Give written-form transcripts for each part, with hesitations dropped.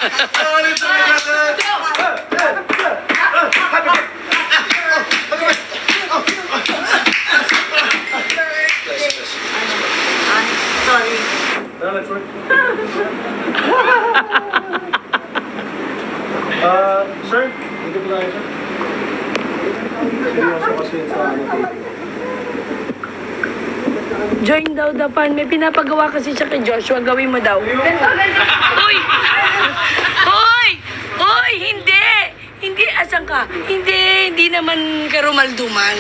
Sorry. No, let's work. Sir, dito po tayo, sir. Seryoso kasi sa Join daw dapan. May pinapagawa kasi siya kay Joshua. Gawin mo daw. Hoy! Hoy! Hoy! Hindi! Hindi, asan ka? Hindi naman karumalduman.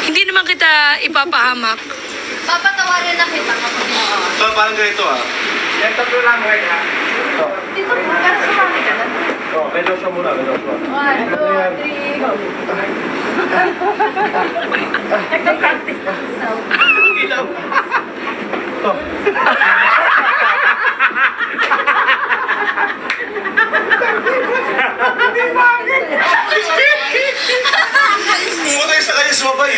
Hindi naman kita ipapahamak. Papatawarin na kita kapag So, parang ganito Yan, tatlo lang, right ha? dito po, pero sumami ka na. May Joshua muna, may Joshua. 1, 2, 3, go. Nagka-practice na. Ilaw. Ito. Muna yung sa kanya sumabay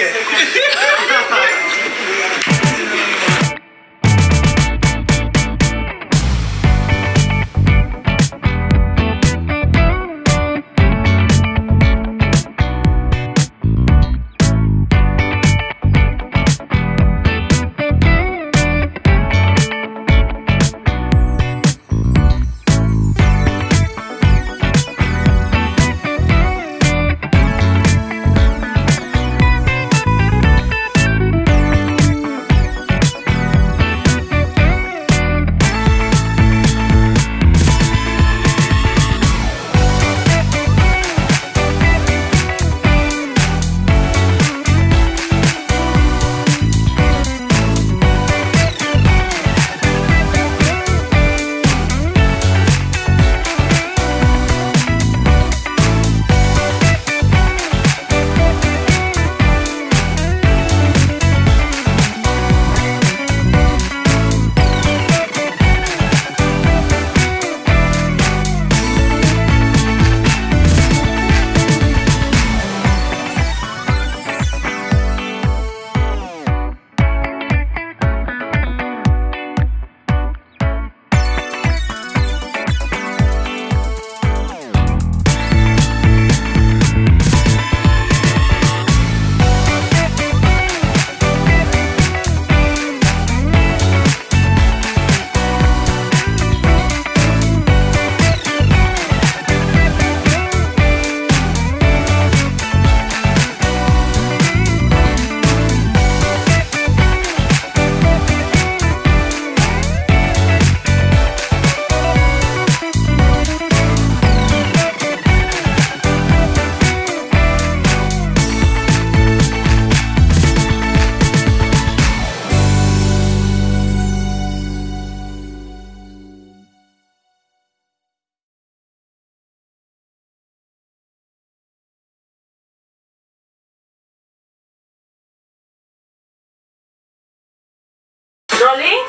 Rolling?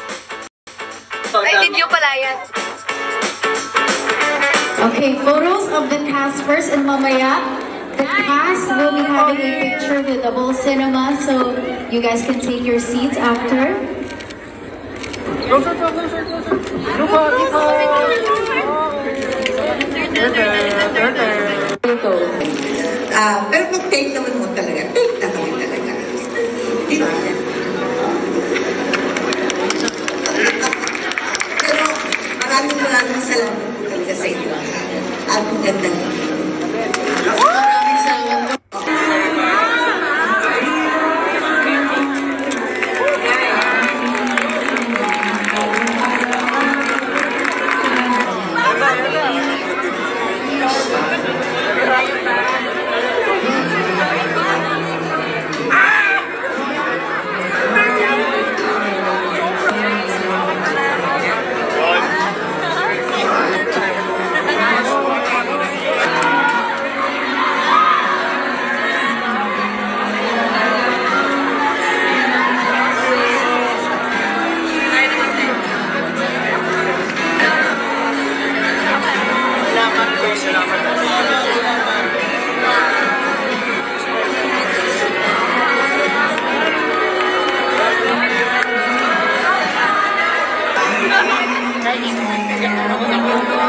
Ay, video pala yan. Okay, photos of the cast first, and mamaya, the cast will be having a picture with the whole cinema, so you guys can take your seats after. Pero pag take naman mo talaga, take na kami talaga. Pero maraming salamat po talaga sa inyo. At ang ganda nyo. Maraming salamat. Ready?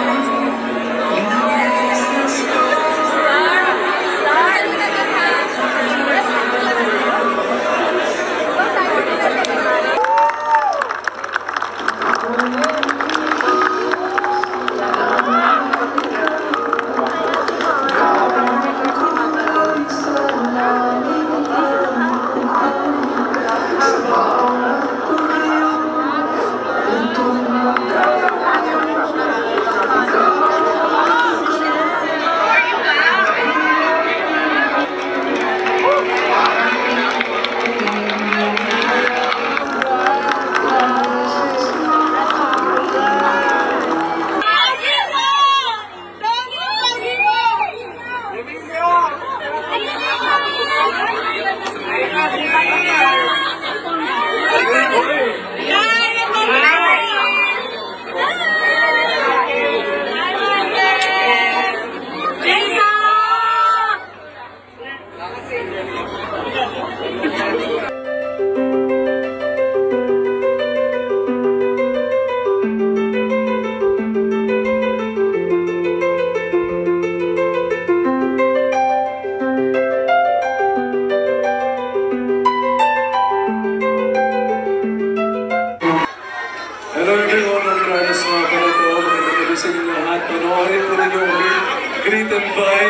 Hello everyone, I'm Carlos Mapara po. Magandang gabi sa inyo lahat. Panoorin po ninyo ulit. Greet and buy.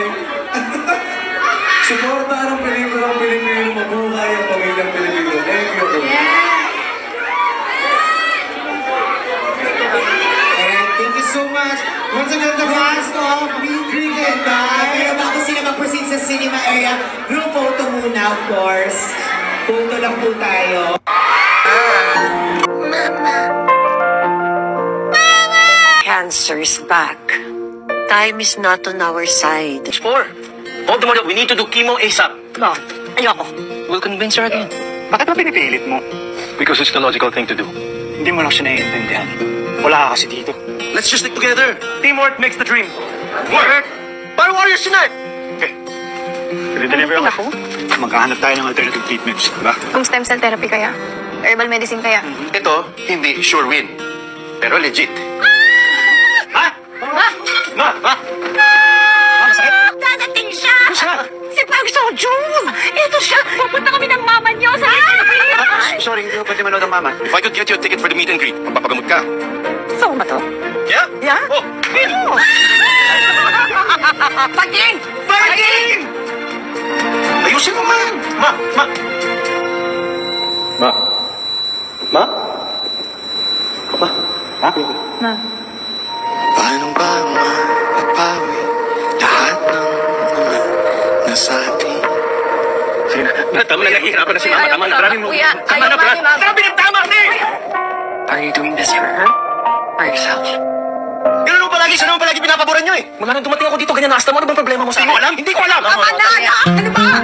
Suportahan ang pelikulang Pilipino. Mabuhay ang pamilyang Pilipino. Thank you po. And thank you so much. Once again, the cast of Greet and Buy. Pero bago sila mag-proceed sa cinema area, group photo muna, of course. Photo lang po tayo. Cancer's back. Time is not on our side. It's 4. All the more that we need to do chemo ASAP. No, ayoko. We'll convince her again. Bakit mo pinipilit mo? Because it's the logical thing to do. Hindi mo lang siya naiintindihan. Wala ka kasi dito. Let's just stick together. Teamwork makes the dream work. Para warriors tonight. Okay. Deliver ako. Magkahanap tayo ng alternative treatments, diba? Kung stem cell therapy kaya? Herbal medicine kaya? Ito, hindi sure win. Pero legit. Ha? Ma? Dadating siya! Si Pag Sojun! Ito siya! Pupunta kami ng mama niyo sa Sorry, hindi ko pwede manood ang mama. If I could get you a ticket for the meet and greet, mapapagamot ka. So ba to? Yeah? Yeah? Oh, Paging! Fighting! Ayusin mo man! Ma! Paano ba mapapawi lahat ng mga nasa atin? Tama na, nahihirapan na si mama. Tama na, maraming mo. Kuya, Tama na, ayaw Brad. ni Mama. Sabi ng tama, Nick! Are you doing this for her? Or yourself? Ganun mo palagi, siya naman palagi pinapaboran nyo eh. Mula nang dumating ako dito, ganyan na asta mo. Ano bang problema mo sa akin? Hindi ko alam! Hindi ko alam! Tama na! Ano ba?